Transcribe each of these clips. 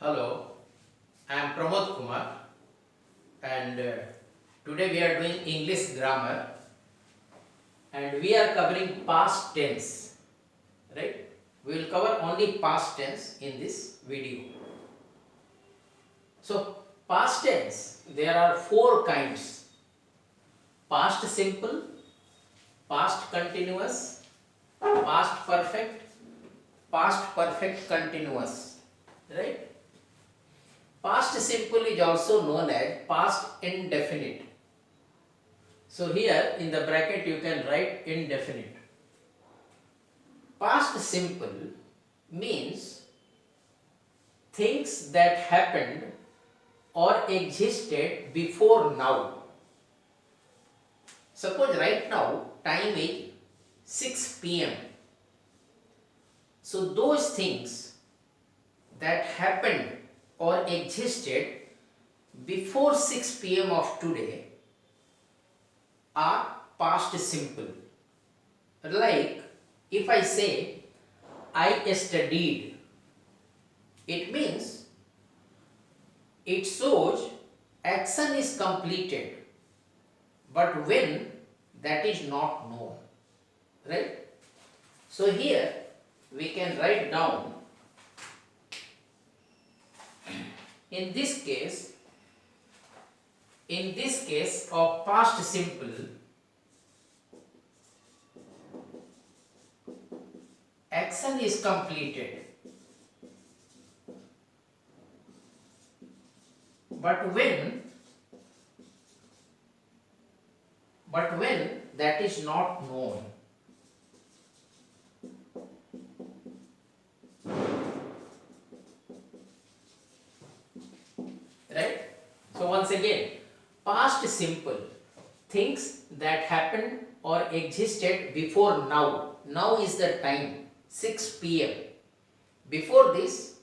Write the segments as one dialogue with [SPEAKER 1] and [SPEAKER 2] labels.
[SPEAKER 1] Hello, I am Pramod Kumar and today we are doing English grammar and we are covering past tense, right? We will cover only past tense in this video. So, past tense, there are four kinds: past simple, past continuous, past perfect continuous, right? Past simple is also known as past indefinite. So here in the bracket you can write indefinite. Past simple means things that happened or existed before now. Suppose right now time is 6 p.m. So those things that happened or existed before 6 p.m. of today are past simple. Like if I say I studied, it means it shows action is completed, but when, that is not known, right? So here we can write down, in this case of past simple, action is completed, but when that is not known. Right? So once again, past simple, things that happened or existed before now. Now is the time, 6 p.m. Before this,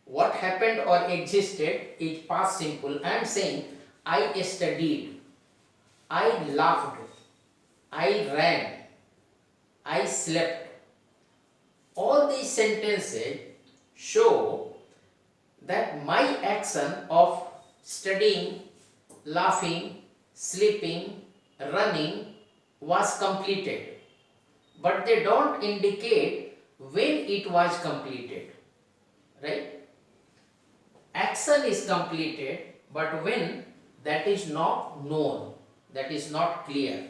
[SPEAKER 1] what happened or existed is past simple. I am saying I studied, I laughed, I ran, I slept. All these sentences show that my action of studying, laughing, sleeping, running was completed, but they don't indicate when it was completed, right? Action is completed, but when, that is not known, that is not clear.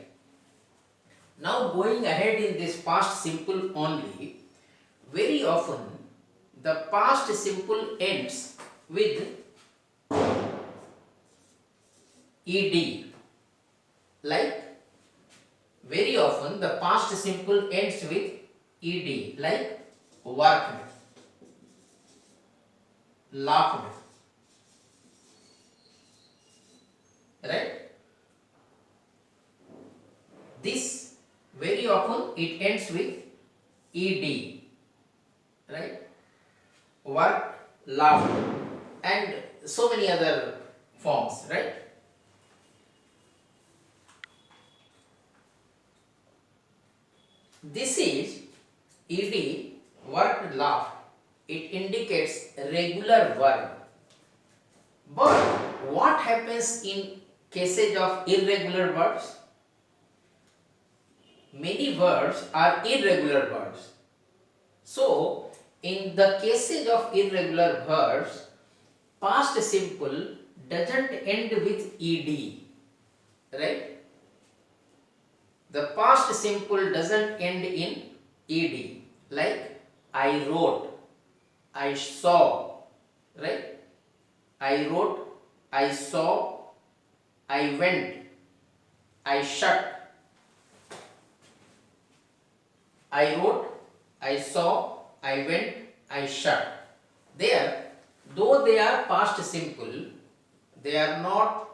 [SPEAKER 1] Now going ahead in this past simple only, very often the past simple ends with ed. Like very often the past simple ends with ed, like worked, laughed, right? This very often it ends with ed, right? Worked, laughed, and so many other forms, right? This is ed, worked, laughed. It indicates regular verb. But what happens in cases of irregular verbs? Many verbs are irregular verbs. So, in the cases of irregular verbs, past simple doesn't end with ed, right? The past simple doesn't end in ed, like I wrote, I saw, right? I wrote, I saw, I went, I shut. I wrote, I saw, I went, I shut. There, though they are past simple, they are not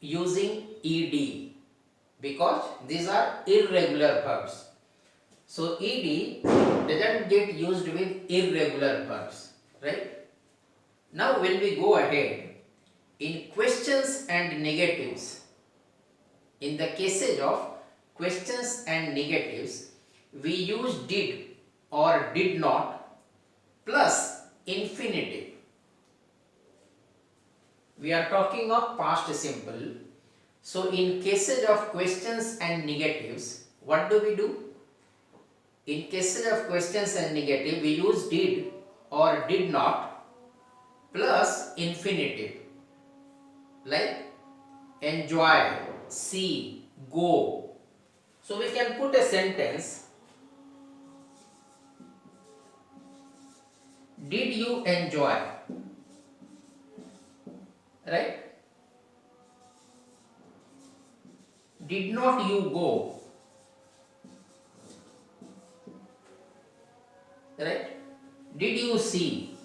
[SPEAKER 1] using ed because these are irregular verbs. So ed doesn't get used with irregular verbs, right? Now when we go ahead in questions and negatives, in the cases of questions and negatives, we use did or did not plus infinitive. we are talking of past simple. So in cases of questions and negatives, what do we do? In cases of questions and negative, we use did or did not plus infinitive, like enjoy, see, go. So we can put a sentence, did you enjoy? Right? Did not you go? Right? Did you see?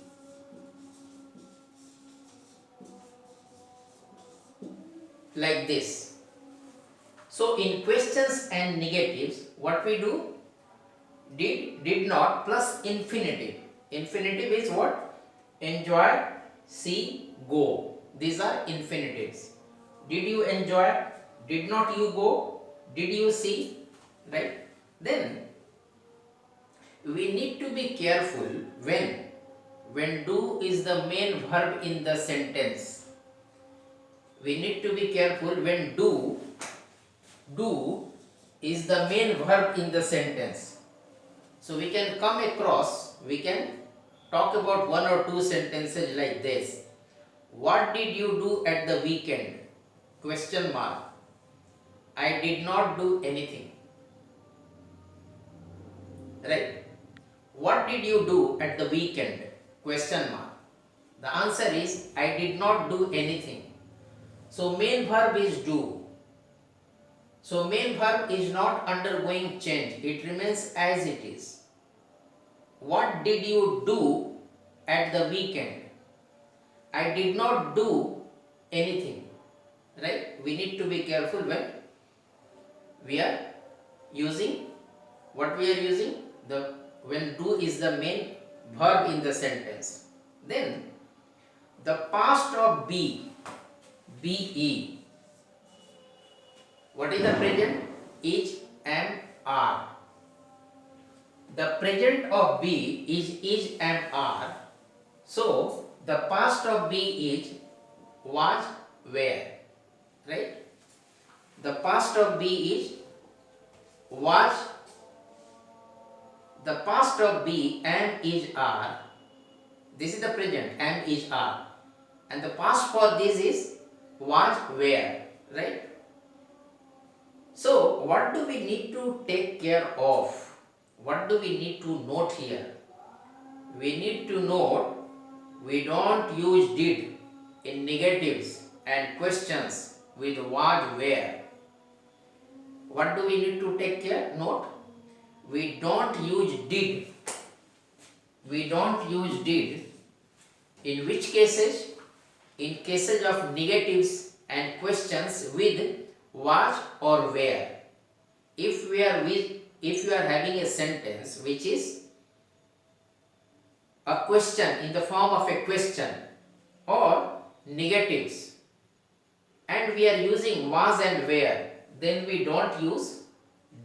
[SPEAKER 1] Like this. So in questions and negatives, what we do? Did not plus infinitive. Infinitive is what? Enjoy, see, go. These are infinitives. Did you enjoy? Did not you go? Did you see? Right? Then we need to be careful when do is the main verb in the sentence. We need to be careful when do is the main verb in the sentence. So we can we can talk about one or two sentences like this. What did you do at the weekend? Question mark. I did not do anything. Right? What did you do at the weekend? Question mark. The answer is I did not do anything. So main verb is do. So main verb is not undergoing change. It remains as it is. What did you do at the weekend? I did not do anything. Right? We need to be careful when we are using what we are using. When do is the main verb in the sentence. Then the past of be, be. What is the present? Is, am, are. The present of be is, am, are. So the past of be is was, were. Right? The past of be is was. The past of be, am, is, are. This is the present, am, is, are. And the past for this is was, were. Right? So what do we need to take care of? What do we need to note here? We need to note we don't use did in negatives and questions with was, were. What do we need to take care? Note. We don't use did. We don't use did. In which cases? In cases of negatives and questions with was or were. If we are having a sentence which is a question in the form of a question or negatives and we are using was and were, then we don't use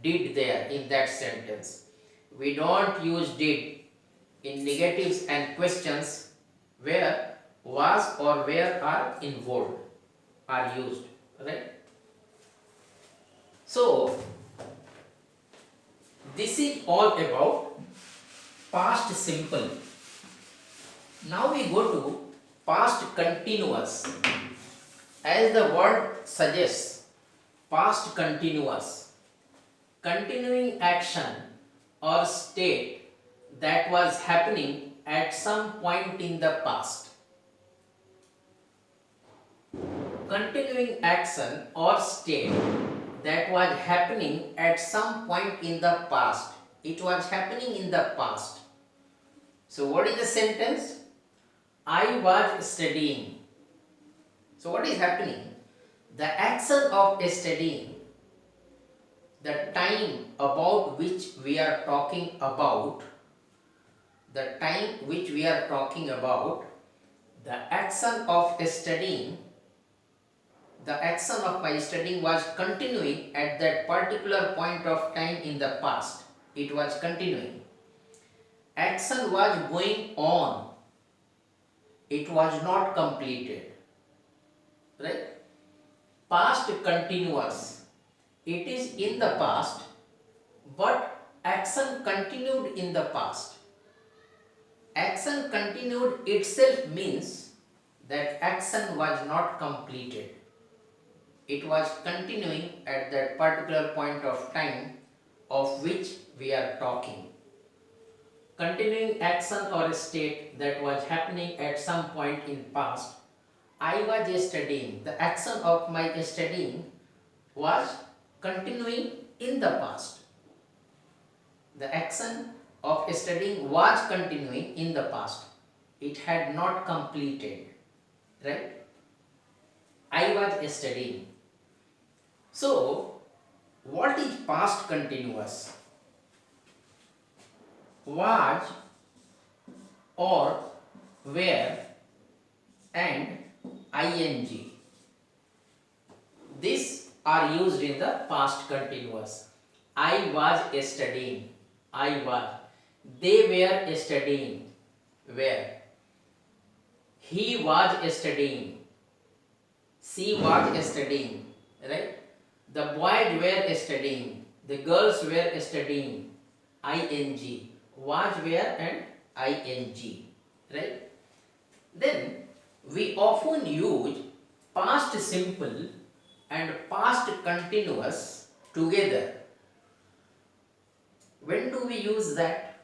[SPEAKER 1] did there in that sentence. We don't use did in negatives and questions where was or were are involved, are used, right? So this is all about past simple. Now we go to past continuous. As the word suggests, past continuous. Continuing action or state that was happening at some point in the past. Continuing action or state that was happening at some point in the past. It was happening in the past. So what is the sentence? I was studying. So what is happening? The action of studying, the time about which we are talking about, the action of studying, the action of my studying was continuing at that particular point of time in the past. It was continuing. Action was going on. It was not completed. right? Past continuous. It is in the past, but action continued in the past. Action continued itself means that action was not completed. It was continuing at that particular point of time of which we are talking. Continuing action or state that was happening at some point in past. I was studying. The action of my studying was continuing in the past. The action of studying was continuing in the past. It had not completed. Right? I was studying. So, what is past continuous? Was or were and ing. These are used in the past continuous. I was studying. I was. They were studying. Were. He was studying. She was studying. Right? The boys were studying. The girls were studying. ing. Was, were and ing. Right? Then we often use past simple and past continuous together. When do we use that?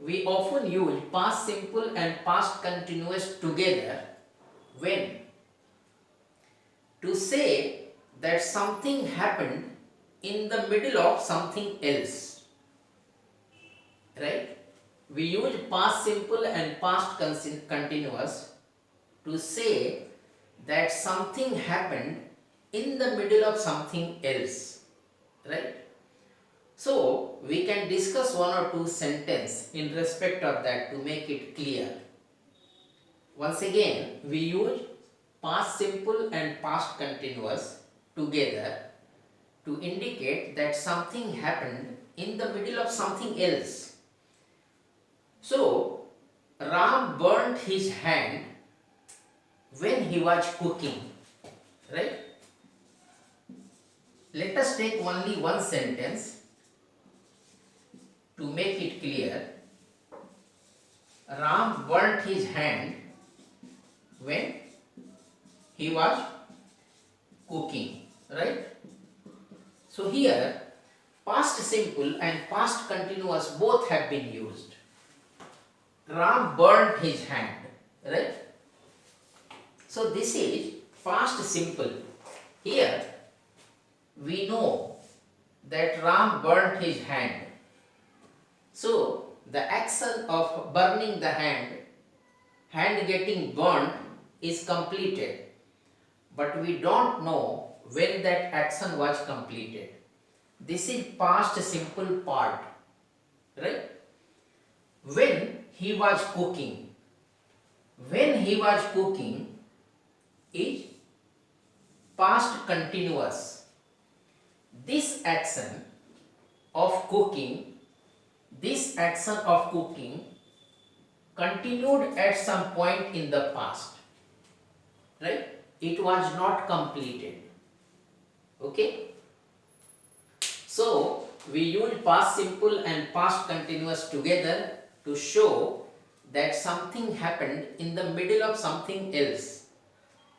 [SPEAKER 1] We often use past simple and past continuous together when to say that something happened in the middle of something else. Right? We use past simple and past continuous to say that something happened in the middle of something else. Right? So, we can discuss one or two sentences in respect of that to make it clear. Once again, we use past simple and past continuous together to indicate that something happened in the middle of something else. So, Ram burnt his hand when he was cooking. Right? Let us take only one sentence to make it clear. Ram burnt his hand when he was cooking. Right? So here, past simple and past continuous both have been used. Ram burnt his hand. Right? So this is past simple. Here, we know that Ram burnt his hand. So, the action of burning the hand getting burnt is completed. But we don't know when that action was completed. This is past simple part. Right? When he was cooking. When he was cooking is past continuous. This action of cooking continued at some point in the past. Right? It was not completed. Okay? So, we use past simple and past continuous together to show that something happened in the middle of something else.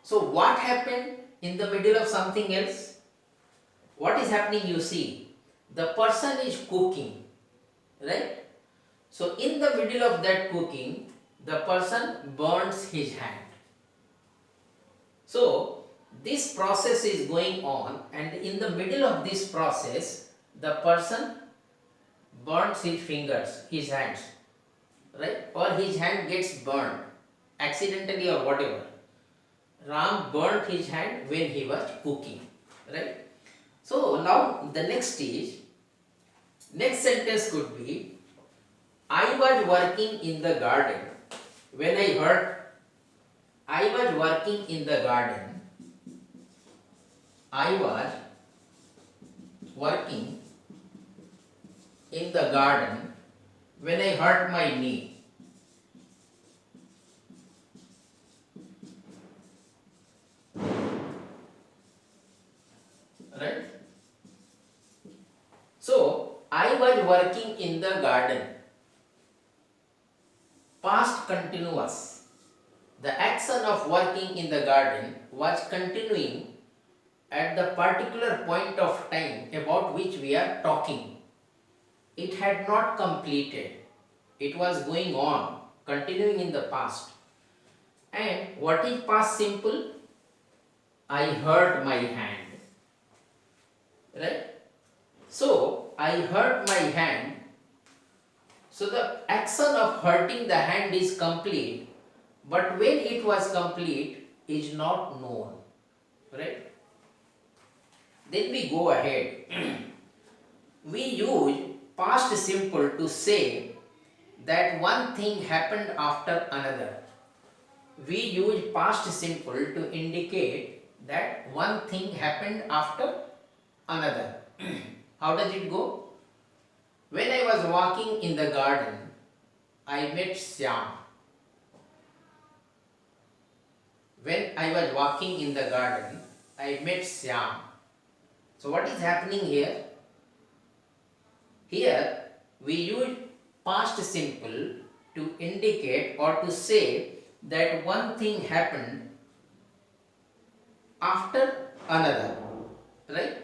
[SPEAKER 1] So, what happened in the middle of something else? What is happening, you see? The person is cooking. Right? So, in the middle of that cooking, the person burns his hand. So, this process is going on, and in the middle of this process, the person burns his fingers, his hands. Right? Or his hand gets burned, accidentally or whatever. Ram burnt his hand when he was cooking. Right? So, now the next sentence could be, I was working in the garden when I heard. I was working in the garden. I was working in the garden when I hurt my knee. working in the garden. Past continuous. The action of working in the garden was continuing at the particular point of time about which we are talking. It had not completed. It was going on, continuing in the past. And what is past simple? I hurt my hand. Right? So, I hurt my hand. So, the action of hurting the hand is complete, but when it was complete is not known. Right? Then we go ahead. We use past simple to say that one thing happened after another. We use past simple to indicate that one thing happened after another. How does it go? When I was walking in the garden, I met Syam. When I was walking in the garden, I met Syam. So what is happening here? Here we use past simple to indicate or to say that one thing happened after another. Right?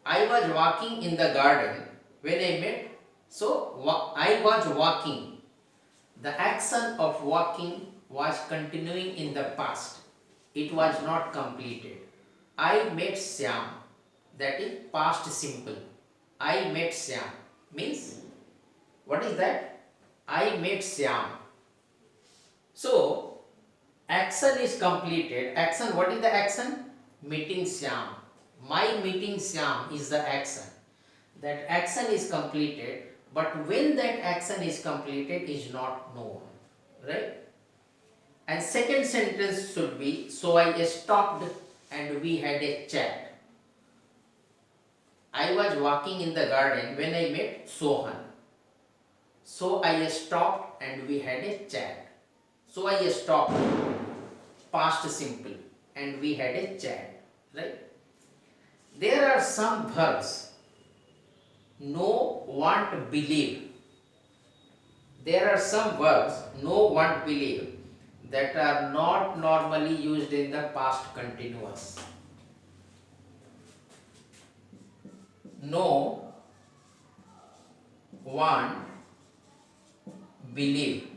[SPEAKER 1] I was walking in the garden when I met. So I was walking. The action of walking was continuing in the past. It was not completed. I met Syam. That is past simple. I met Syam means what is that? I met Syam. So action is completed. Action, what is the action? Meeting Syam. My meeting Syam is the action. That action is completed, but when that action is completed is not known. Right? And second sentence should be, so I stopped and we had a chat. I was walking in the garden when I met Sohan. So I stopped and we had a chat. So I stopped, past simple, and we had a chat. Right? There are some verbs, know, want, believe. There are some verbs, know, want, believe, that are not normally used in the past continuous. Know, want, believe.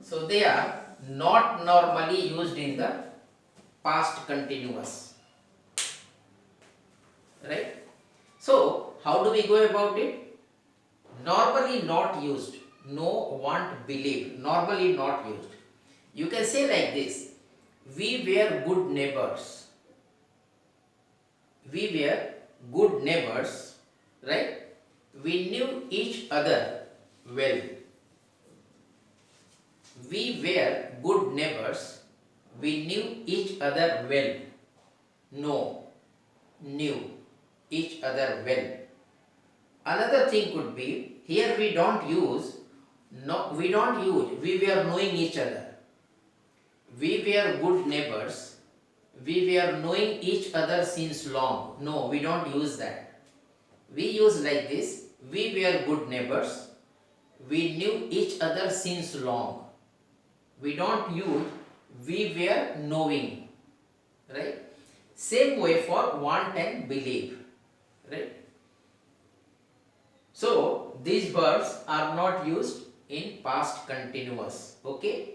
[SPEAKER 1] So they are not normally used in the past continuous. Right? So how do we go about it? Normally not used. Know, want, believe. Normally not used. You can say like this. We were good neighbors. We were good neighbors. Right? We knew each other well. We were good neighbors. We knew each other well. Know, knew each other well. Another thing could be, here we don't use, we were knowing each other. We were good neighbors. We were knowing each other since long. No, we don't use that. We use like this, we were good neighbors. We knew each other since long. We don't use we were knowing. Right? Same way for want and believe. Right? So these verbs are not used in past continuous. Okay?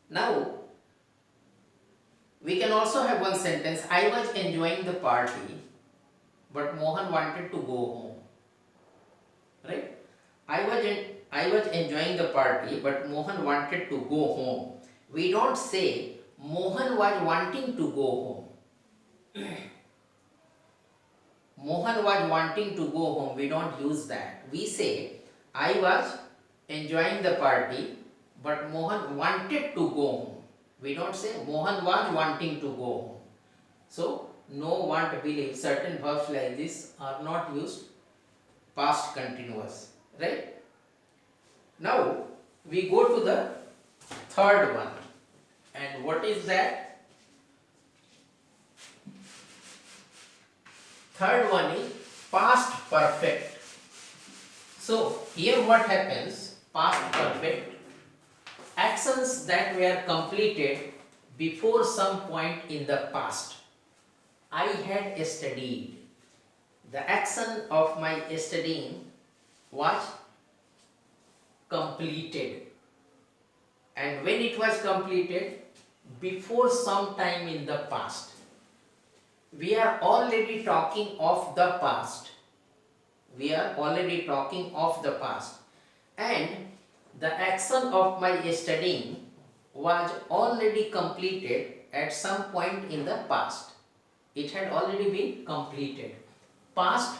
[SPEAKER 1] Now we can also have one sentence. I was enjoying the party, but Mohan wanted to go home. Right? I was enjoying the party, but Mohan wanted to go home. We don't say Mohan was wanting to go home. Mohan was wanting to go home. We don't use that. We say I was enjoying the party, but Mohan wanted to go home. We don't say Mohan was wanting to go home. So, know, want, believe, certain verbs like this are not used past continuous. Right? Now, we go to the third one. And what is that? Third one is past perfect. So here what happens? Past perfect. Actions that were completed before some point in the past. I had studied. The action of my studying was completed. And when it was completed? Before some time in the past. We are already talking of the past. We are already talking of the past. And the action of my studying was already completed at some point in the past. It had already been completed. Past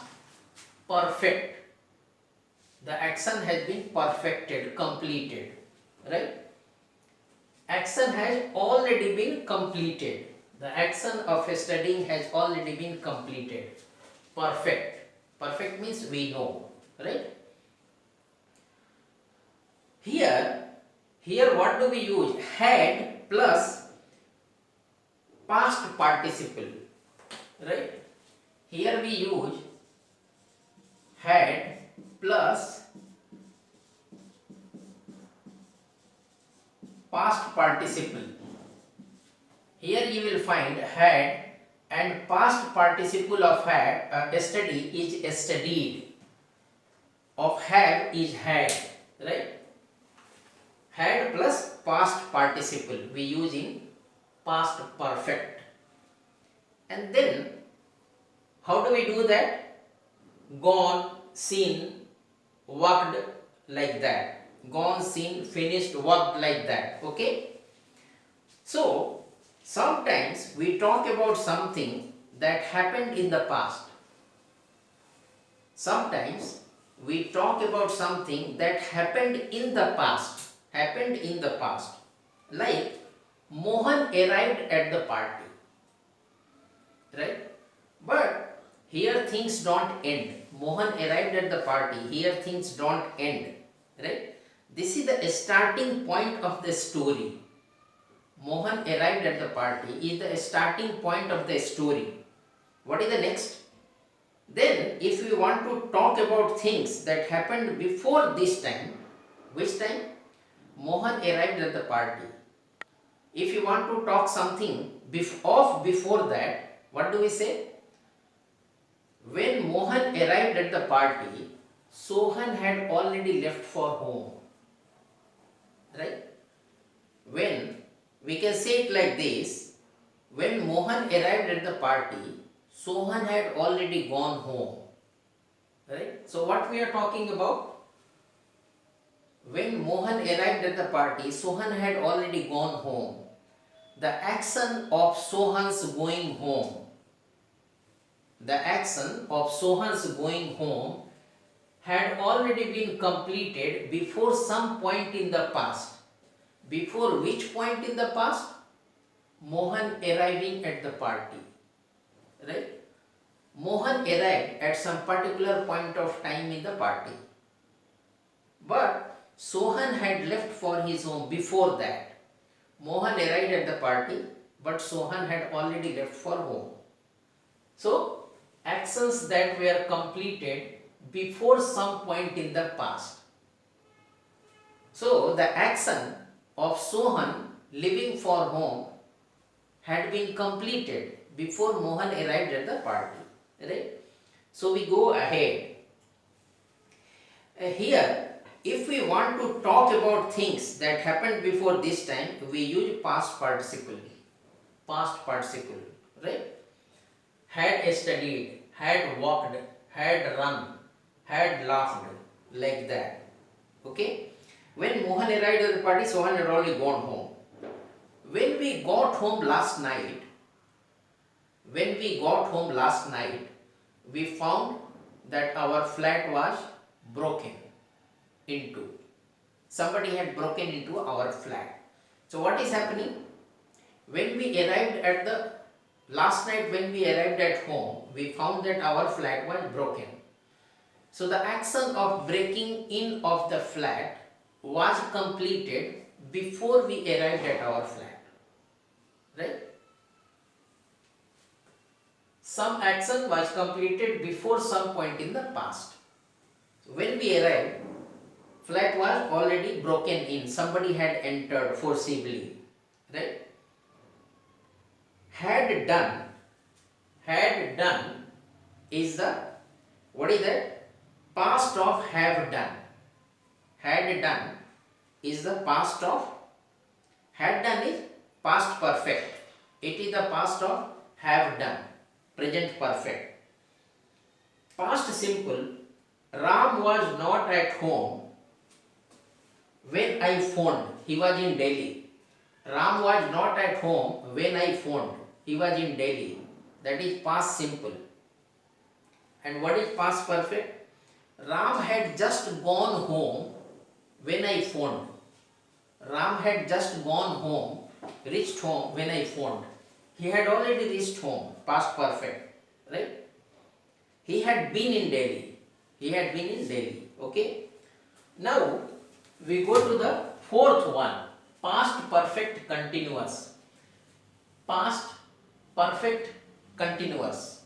[SPEAKER 1] perfect. The action has been perfected, completed. Right? Action has already been completed. The action of studying has already been completed. Perfect. Perfect means we know. Right? Here what do we use? Had plus past participle. Right? Here we use had plus past participle. Here you will find had and past participle of had, study is studied. Of have is had. Right? Had plus past participle we use in past perfect. And then how do we do that? Gone, seen, worked like that. Gone, seen, finished, worked like that. Okay? So sometimes we talk about something that happened in the past. Sometimes we talk about something that happened in the past. Happened in the past. Like Mohan arrived at the party. Right? But here things don't end. Mohan arrived at the party. Here things don't end. Right? This is the starting point of the story. Mohan arrived at the party is the starting point of the story. What is the next? Then if we want to talk about things that happened before this time, which time? Mohan arrived at the party. If you want to talk something before that, what do we say? When Mohan arrived at the party, Sohan had already left for home. Right? When we can say it like this, when Mohan arrived at the party, Sohan had already gone home. Right? So what we are talking about? When Mohan arrived at the party, Sohan had already gone home. The action of Sohan's going home. The action of Sohan's going home had already been completed before some point in the past. Before which point in the past? Mohan arriving at the party. Right? Mohan arrived at some particular point of time in the party. But Sohan had left for his home before that. Mohan arrived at the party, but Sohan had already left for home. So, actions that were completed before some point in the past. So, the action of Sohan leaving for home had been completed before Mohan arrived at the party. Right? So, we go ahead. Here, if we want to talk about things that happened before this time, we use past participle. Past participle. Right? Had studied, had walked, had run, had laughed, like that. Okay? When Mohan arrived at the party, Sohan had already gone home. When we got home last night, we found that our flat was broken into. Somebody had broken into our flat. So what is happening? When we arrived at the last night, when we arrived at home, we found that our flat was broken. So the action of breaking in of the flat was completed before we arrived at our flat. Right? some action was completed before some point in the past. When we arrived, flat was already broken in. Somebody had entered forcibly, right? Had done is the, what is that? Past of have done. Had done is the past of, had done is past perfect. It is the past of have done, present perfect. Past simple, Ram was not at home when I phoned. He was in Delhi. Ram was not at home when I phoned. He was in Delhi. That is past simple. And what is past perfect? Ram had just gone home when I phoned. Ram had just gone home, reached home when I phoned. He had already reached home, past perfect, right? He had been in Delhi. He had been in Delhi, okay? Now, we go to the fourth one, past perfect continuous. Past perfect continuous.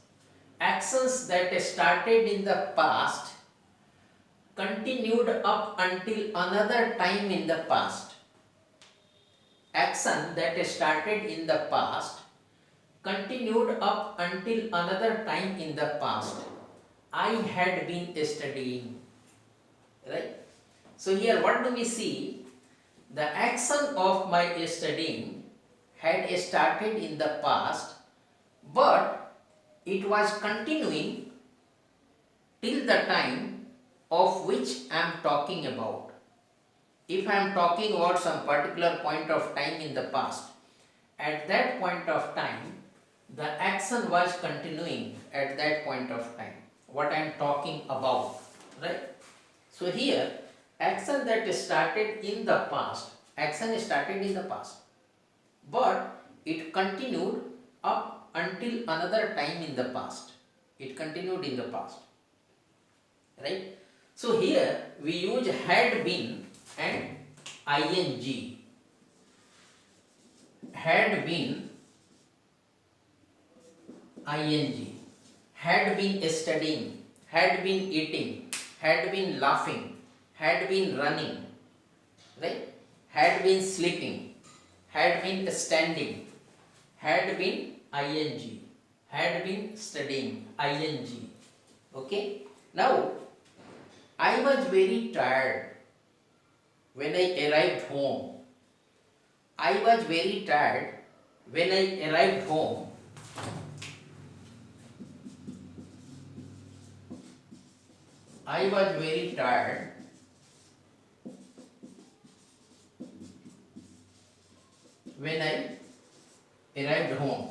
[SPEAKER 1] Actions that started in the past continued up until another time in the past. Action that started in the past continued up until another time in the past. I had been studying, right? So here what do we see? The action of my studying had started in the past, but it was continuing till the time of which I am talking about. If I am talking about some particular point of time in the past, at that point of time, the action was continuing at that point of time. What I am talking about, right? So here, action that started in the past, action started in the past, but it continued up until another time in the past. It continued in the past, right? So here we use had been and ing. Had been ing. Had been studying, had been eating, had been laughing, had been running, right? Had been sleeping, had been standing, had been ing, had been studying, ing. Okay? Now, I was very tired when I arrived home. I was very tired when I arrived home. I was very tired when I arrived home.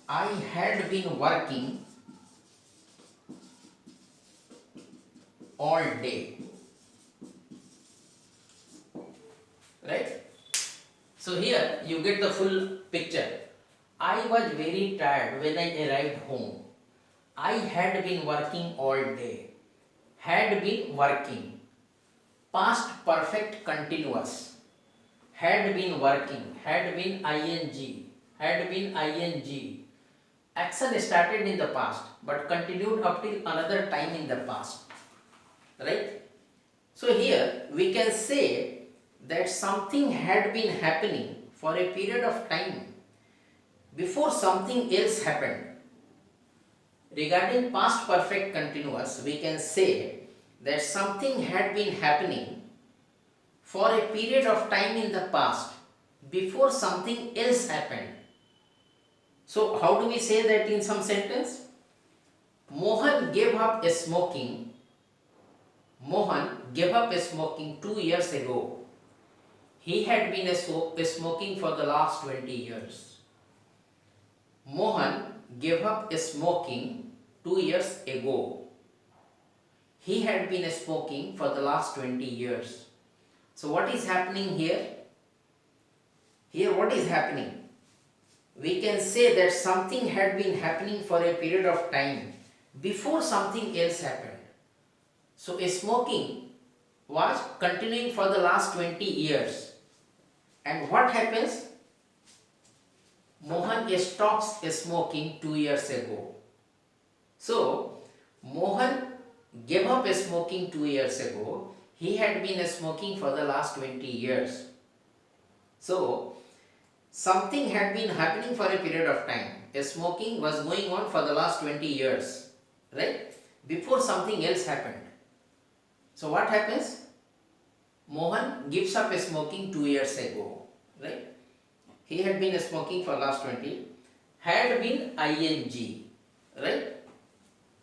[SPEAKER 1] I had been working all day. Right? So here you get the full picture. I was very tired when I arrived home. I had been working all day. Had been working. Past perfect continuous. Had been working. Had been ing. Had been ing. Action started in the past but continued up till another time in the past. Right? So here we can say that something had been happening for a period of time before something else happened. Regarding past perfect continuous, we can say that something had been happening for a period of time in the past before something else happened. So how do we say that in some sentence? Mohan gave up smoking. Mohan gave up smoking 2 years ago. He had been smoking for the last 20 years. Mohan gave up smoking 2 years ago. He had been smoking for the last 20 years. So what is happening here? Here what is happening? We can say that something had been happening for a period of time before something else happened. So smoking was continuing for the last 20 years. And what happens? Mohan stopped smoking 2 years ago. So, Mohan gave up smoking 2 years ago. He had been smoking for the last 20 years. So, something had been happening for a period of time. Smoking was going on for the last 20 years, right? Before something else happened. So, what happens? Mohan gives up smoking 2 years ago, right? He had been smoking for last 20. Had been ing, right?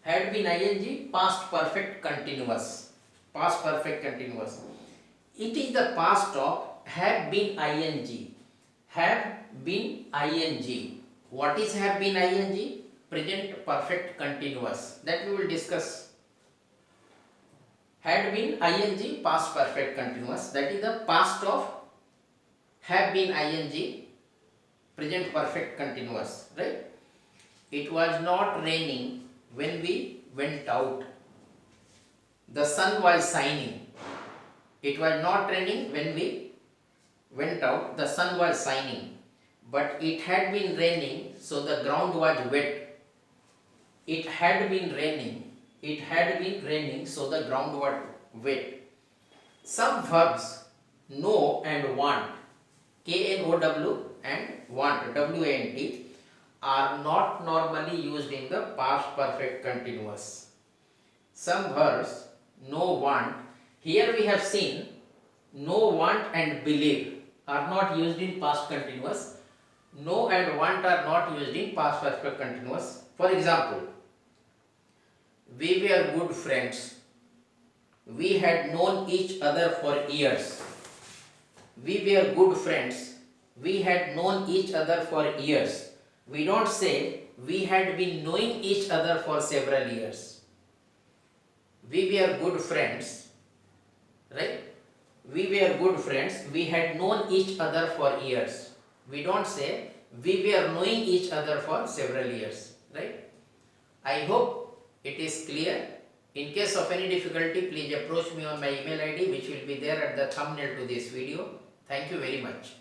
[SPEAKER 1] Had been ing, past perfect continuous. Past perfect continuous. It is the past of have been ing. Have been ing. What is have been ing? Present perfect continuous. That we will discuss. Had been ing, past perfect continuous. That is the past of have been ing, present perfect continuous, right? It was not raining when we went out. The sun was shining. It was not raining when we went out. The sun was shining. But it had been raining, so the ground was wet. It had been raining. It had been raining, so the ground was wet. Some verbs know and want, K-N-O-W, and want, W-A-N-T, are not normally used in the past perfect continuous. Some verbs know, want, here we have seen know, want and believe are not used in past continuous. Know and want are not used in past perfect continuous. For example, we were good friends. We had known each other for years. We were good friends. We had known each other for years. We don't say we had been knowing each other for several years. We were good friends, right? We were good friends. We had known each other for years. We don't say we were knowing each other for several years, right? I hope it is clear. In case of any difficulty, please approach me on my email ID, which will be there at the thumbnail to this video. Thank you very much.